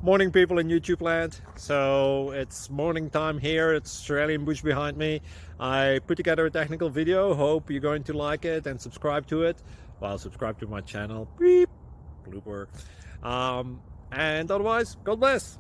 Morning, people in YouTube land. So it's morning time here. It's Australian bush behind me. I put together a technical video. Hope you're going to like it and subscribe to it. Well, subscribe to my channel. Beep. Blooper. And otherwise, God bless.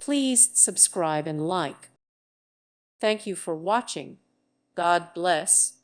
Please subscribe and like. Thank you for watching. God bless.